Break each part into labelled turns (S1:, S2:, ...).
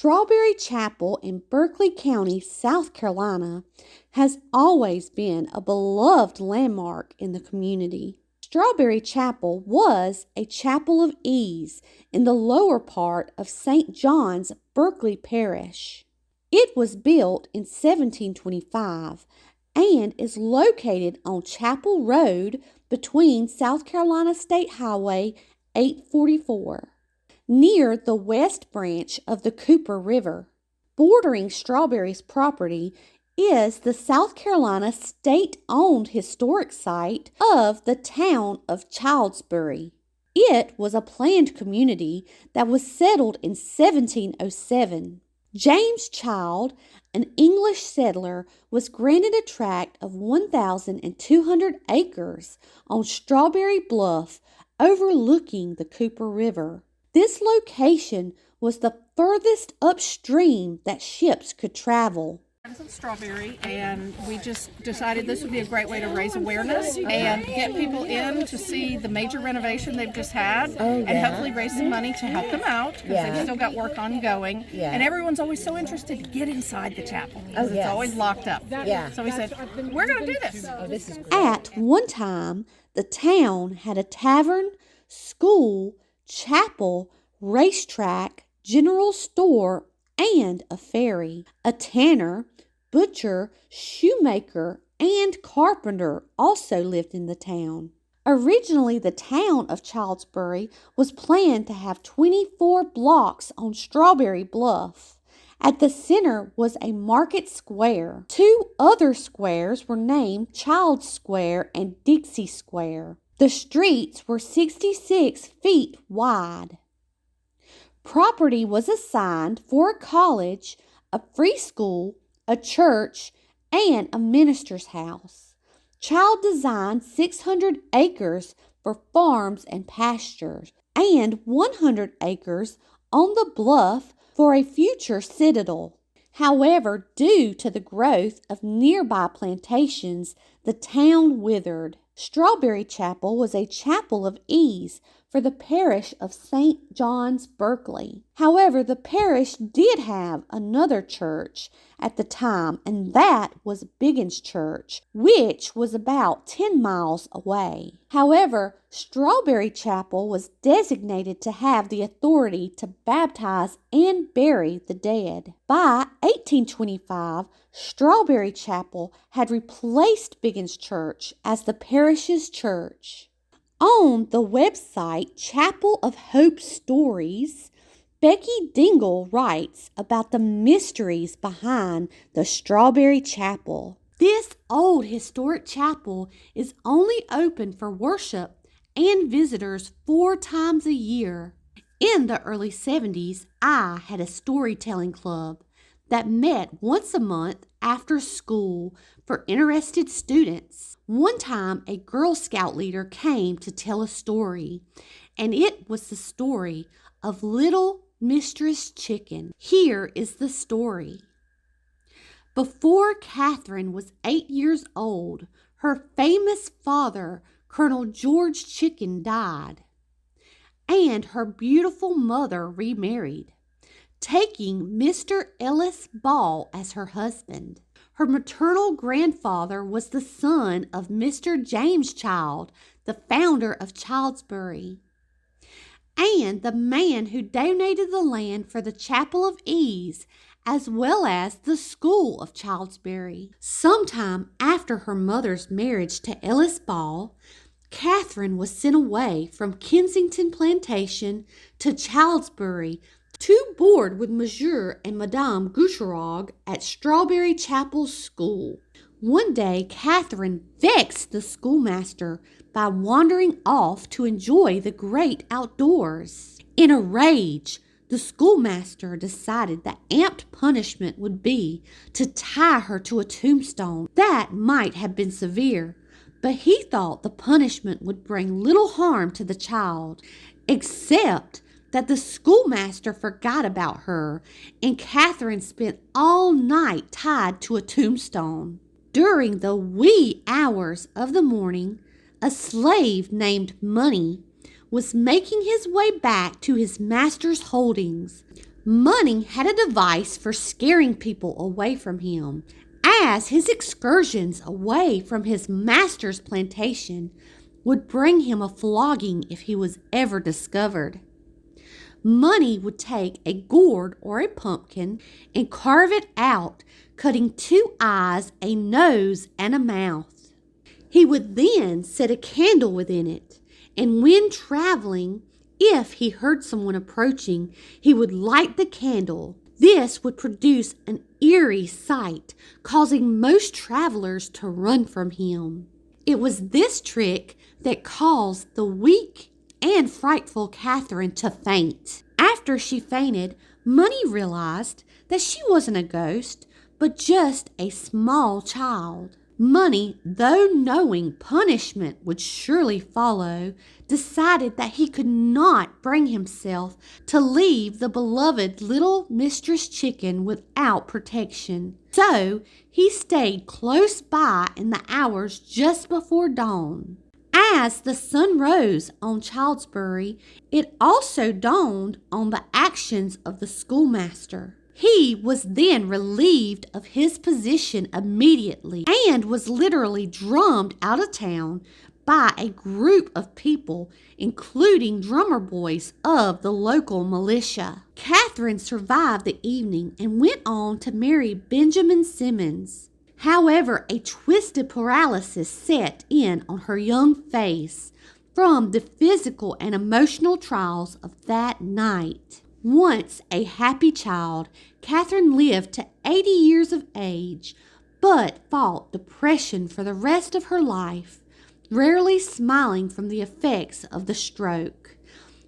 S1: Strawberry Chapel in Berkeley County, South Carolina, has always been a beloved landmark in the community. Strawberry Chapel was a chapel of ease in the lower part of St. John's, Berkeley Parish. It was built in 1725 and is located on Chapel Road between South Carolina State Highway 844. Near the west branch of the Cooper River. Bordering Strawberry's property is the South Carolina state-owned historic site of the town of Childsbury. It was a planned community that was settled in 1707. James Child, an English settler, was granted a tract of 1,200 acres on Strawberry Bluff overlooking the Cooper River. This location was the furthest upstream that ships could travel.
S2: Of Strawberry, and we just decided this would be a great way to raise awareness and get people in to see the major renovation they've just had, and hopefully raise some money to help them out because they've still got work ongoing. And everyone's always so interested to get inside the chapel because it's always locked up. So we said, we're going to do this.
S3: This is great.
S1: At one time, the town had a tavern, school, chapel, racetrack, general store, and a ferry. A tanner, butcher, shoemaker, and carpenter also lived in the town. Originally, the town of Childsbury was planned to have 24 blocks on Strawberry Bluff. At the center was a market square. Two other squares were named Child Square and Dixie Square. The streets were 66 feet wide. Property was assigned for a college, a free school, a church, and a minister's house. Child designed 600 acres for farms and pastures, and 100 acres on the bluff for a future citadel. However, due to the growth of nearby plantations, the town withered. Strawberry Chapel was a chapel of ease for the parish of St. John's, Berkeley. However, the parish did have another church at the time, and that was Biggin's Church, which was about 10 miles away. However, Strawberry Chapel was designated to have the authority to baptize and bury the dead. By 1825, Strawberry Chapel had replaced Biggin's Church as the parish's church. On the website Chapel of Hope Stories, Becky Dingle writes about the mysteries behind the Strawberry Chapel. This old historic chapel is only open for worship and visitors 4 times a year. In the early 70s, I had a storytelling club that met once a month after school for interested students. One time, a Girl Scout leader came to tell a story, and it was the story of Little Mistress Chicken. Here is the story. Before Catherine was 8 years old, her famous father, Colonel George Chicken, died, and her beautiful mother remarried, taking Mr. Ellis Ball as her husband. Her maternal grandfather was the son of Mr. James Child, the founder of Childsbury, and the man who donated the land for the Chapel of Ease, as well as the School of Childsbury. Sometime after her mother's marriage to Ellis Ball, Catherine was sent away from Kensington Plantation to Childsbury to board with Monsieur and Madame Goucherog at Strawberry Chapel School. One day, Catherine vexed the schoolmaster by wandering off to enjoy the great outdoors. In a rage, the schoolmaster decided that amped punishment would be to tie her to a tombstone. That might have been severe, but he thought the punishment would bring little harm to the child, except that the schoolmaster forgot about her, and Catherine spent all night tied to a tombstone. During the wee hours of the morning, a slave named Money was making his way back to his master's holdings. Money had a device for scaring people away from him, as his excursions away from his master's plantation would bring him a flogging if he was ever discovered. Money would take a gourd or a pumpkin and carve it out, cutting 2 eyes, a nose, and a mouth. He would then set a candle within it, and when traveling, if he heard someone approaching, he would light the candle. This would produce an eerie sight, causing most travelers to run from him. It was this trick that caused the weak and frightful Catherine to faint. After she fainted, Money realized that she wasn't a ghost, but just a small child. Money, though knowing punishment would surely follow, decided that he could not bring himself to leave the beloved little Mistress Chicken without protection. So he stayed close by in the hours just before dawn. As the sun rose on Childsbury, it also dawned on the actions of the schoolmaster. He was then relieved of his position immediately and was literally drummed out of town by a group of people, including drummer boys of the local militia. Catherine survived the evening and went on to marry Benjamin Simmons. However, a twisted paralysis set in on her young face from the physical and emotional trials of that night. Once a happy child, Catherine lived to 80 years of age, but fought depression for the rest of her life, rarely smiling from the effects of the stroke.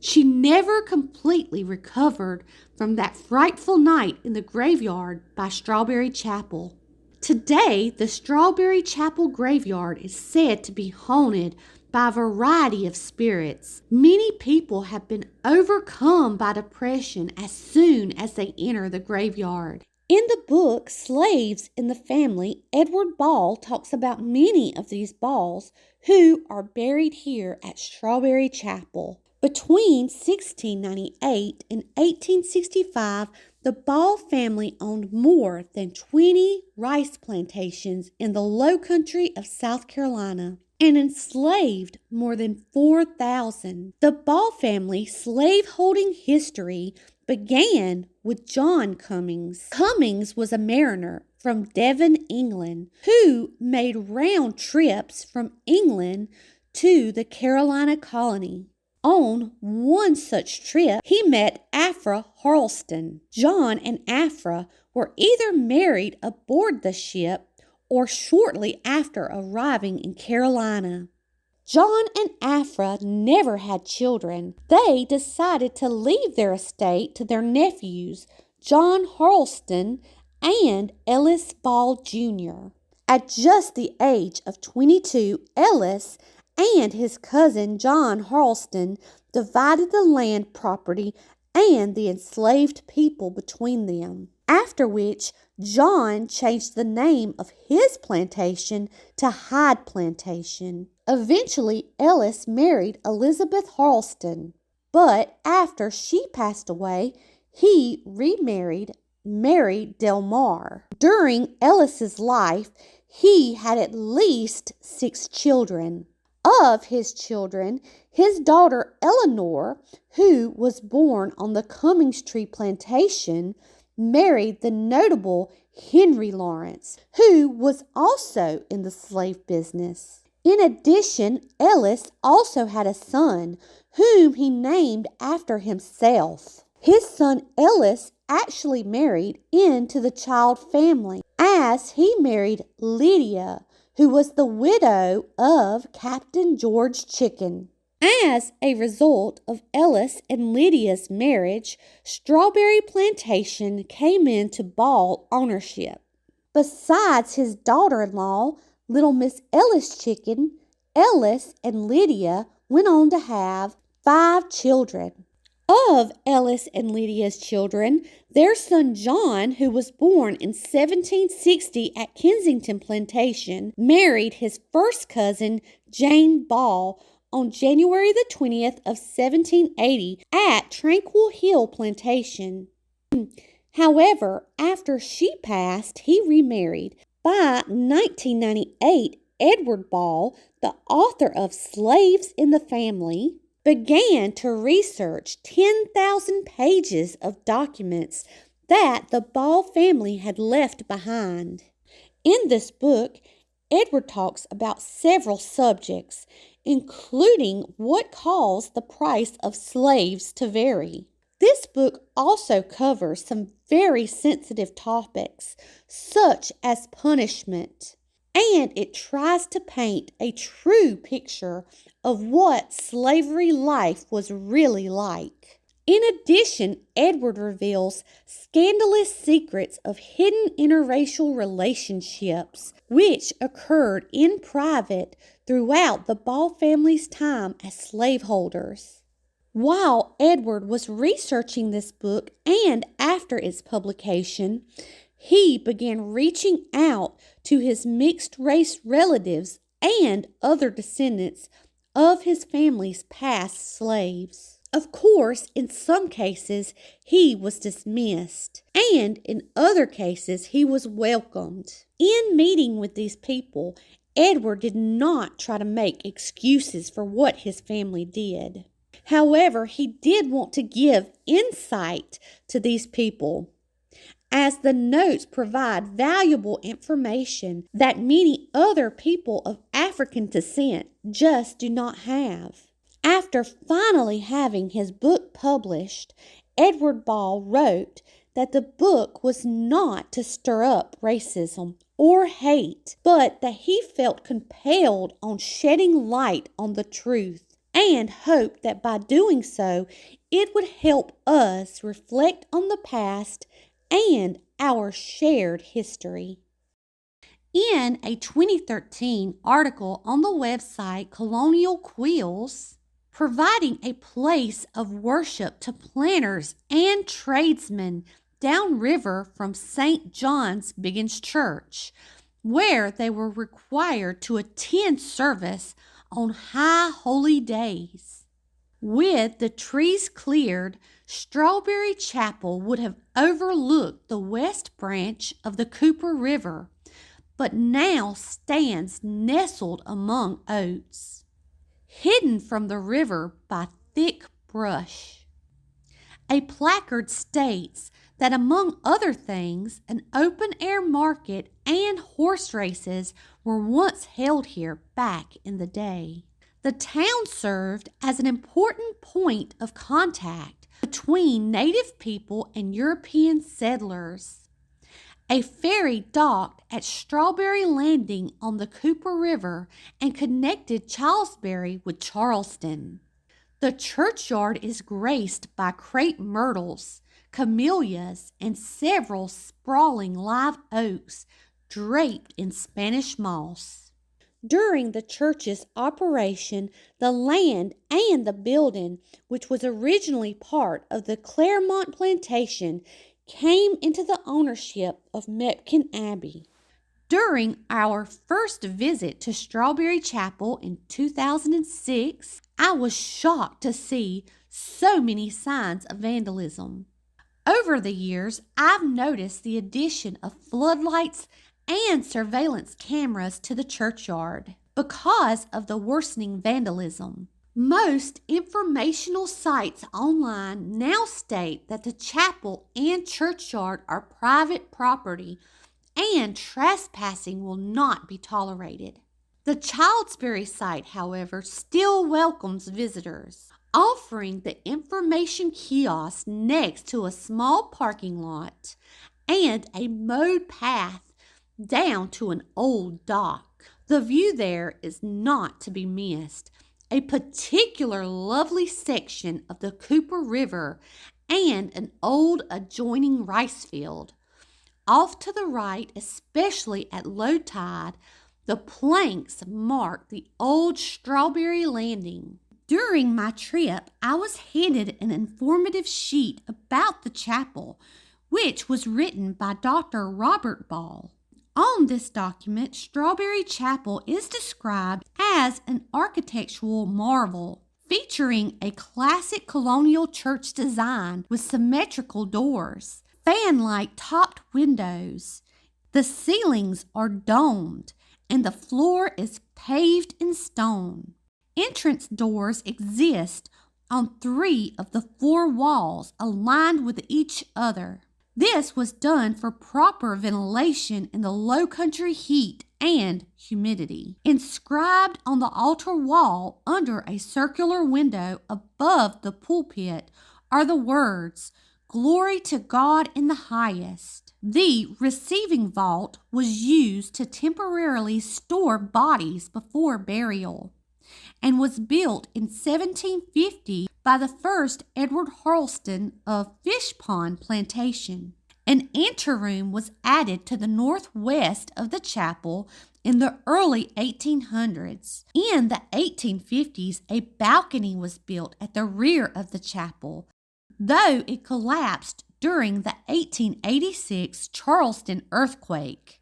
S1: She never completely recovered from that frightful night in the graveyard by Strawberry Chapel. Today, the Strawberry Chapel graveyard is said to be haunted by a variety of spirits. Many people have been overcome by depression as soon as they enter the graveyard. In the book Slaves in the Family, Edward Ball talks about many of these Balls who are buried here at Strawberry Chapel. Between 1698 and 1865, the Ball family owned more than 20 rice plantations in the low country of South Carolina and enslaved more than 4,000. The Ball family slave-holding history began with John Cummings. Cummings was a mariner from Devon, England, who made round trips from England to the Carolina colony. On one such trip, he met Aphra Harleston. John and Aphra were either married aboard the ship or shortly after arriving in Carolina. John and Aphra never had children. They decided to leave their estate to their nephews, John Harleston and Ellis Ball Jr. At just the age of 22, Ellis and his cousin John Harleston divided the land property and the enslaved people between them, after which John changed the name of his plantation to Hyde Plantation. Eventually, Ellis married Elizabeth Harleston, but after she passed away, he remarried Mary Delmar. During Ellis's life, he had at least 6 children. Of his children, his daughter Eleanor, who was born on the Cummings Tree Plantation, married the notable Henry Lawrence, who was also in the slave business. In addition, Ellis also had a son, whom he named after himself. His son Ellis actually married into the Child family, as he married Lydia, who was the widow of Captain George Chicken. As a result of Ellis and Lydia's marriage, Strawberry Plantation came into Ball ownership. Besides his daughter-in-law, little Miss Ellis Chicken, Ellis and Lydia went on to have 5 children. Of Ellis and Lydia's children, their son John, who was born in 1760 at Kensington Plantation, married his first cousin Jane Ball on January the 20th of 1780 at Tranquil Hill Plantation. However, after she passed, he remarried. By 1998, Edward Ball, the author of Slaves in the Family, began to research 10,000 pages of documents that the Ball family had left behind. In this book, Edward talks about several subjects, including what caused the price of slaves to vary. This book also covers some very sensitive topics, such as punishment, and it tries to paint a true picture of what slavery life was really like. In addition, Edward reveals scandalous secrets of hidden interracial relationships which occurred in private throughout the Ball family's time as slaveholders. While Edward was researching this book and after its publication, he began reaching out to his mixed-race relatives and other descendants of his family's past slaves. Of course, in some cases, he was dismissed, and in other cases, he was welcomed. In meeting with these people, Edward did not try to make excuses for what his family did. However, he did want to give insight to these people, as the notes provide valuable information that many other people of African descent just do not have. After finally having his book published, Edward Ball wrote that the book was not to stir up racism or hate, but that he felt compelled on shedding light on the truth and hoped that by doing so, it would help us reflect on the past and our shared history. In a 2013 article on the website Colonial Quills, providing a place of worship to planters and tradesmen downriver from St. John's Biggins Church, where they were required to attend service on high holy days. With the trees cleared, Strawberry Chapel would have overlooked the west branch of the Cooper River, but now stands nestled among oats, hidden from the river by thick brush. A placard states that, among other things, an open-air market and horse races were once held here back in the day. The town served as an important point of contact between native people and European settlers. A ferry docked at Strawberry Landing on the Cooper River and connected Charlesbury with Charleston. The churchyard is graced by crepe myrtles, camellias, and several sprawling live oaks draped in Spanish moss. During the church's operation, the land and the building, which was originally part of the Claremont Plantation, came into the ownership of Mepkin Abbey. During our first visit to Strawberry Chapel in 2006, I was shocked to see so many signs of vandalism. Over the years, I've noticed the addition of floodlights and surveillance cameras to the churchyard because of the worsening vandalism. Most informational sites online now state that the chapel and churchyard are private property and trespassing will not be tolerated. The Childsbury site, however, still welcomes visitors, offering the information kiosk next to a small parking lot and a mowed path down to an old dock. The view there is not to be missed. A particular lovely section of the Cooper River and an old adjoining rice field. Off to the right, especially at low tide, the planks mark the old Strawberry Landing. During my trip, I was handed an informative sheet about the chapel, which was written by Dr. Robert Ball. On this document, Strawberry Chapel is described as an architectural marvel, featuring a classic colonial church design with symmetrical doors, fan-like topped windows. The ceilings are domed, and the floor is paved in stone. Entrance doors exist on 3 of the 4 walls aligned with each other. This was done for proper ventilation in the low country heat and humidity. Inscribed on the altar wall under a circular window above the pulpit are the words, "Glory to God in the highest." The receiving vault was used to temporarily store bodies before burial, and was built in 1750 by the first Edward Harleston of Fish Pond Plantation. An anteroom was added to the northwest of the chapel in the early 1800s. In the 1850s, a balcony was built at the rear of the chapel, though it collapsed during the 1886 Charleston earthquake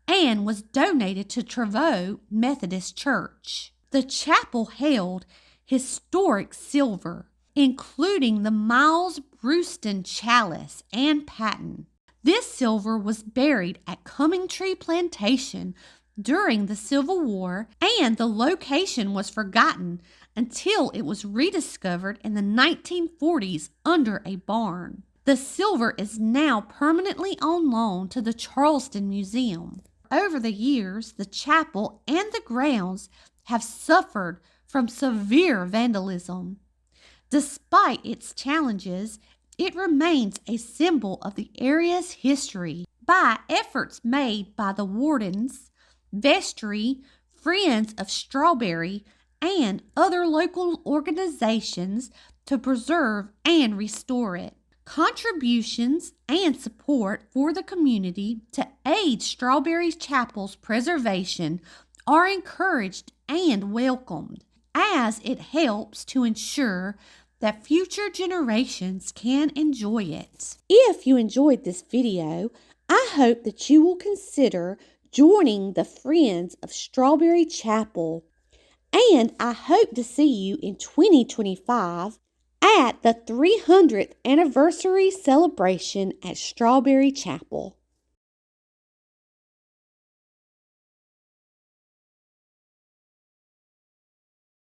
S1: and was donated to Trevaux Methodist Church. The chapel held historic silver, including the Miles Brewston chalice and paten. This silver was buried at Cummingtree Plantation during the Civil War, and the location was forgotten until it was rediscovered in the 1940s under a barn. The silver is now permanently on loan to the Charleston Museum. Over the years, the chapel and the grounds have suffered from severe vandalism. Despite its challenges, it remains a symbol of the area's history. By efforts made by the wardens, vestry, Friends of Strawberry, and other local organizations to preserve and restore it. Contributions and support for the community to aid Strawberry Chapel's preservation are encouraged and welcomed, as it helps to ensure that future generations can enjoy it. If you enjoyed this video, I hope that you will consider joining the Friends of Strawberry Chapel, and I hope to see you in 2025 at the 300th anniversary celebration at Strawberry Chapel.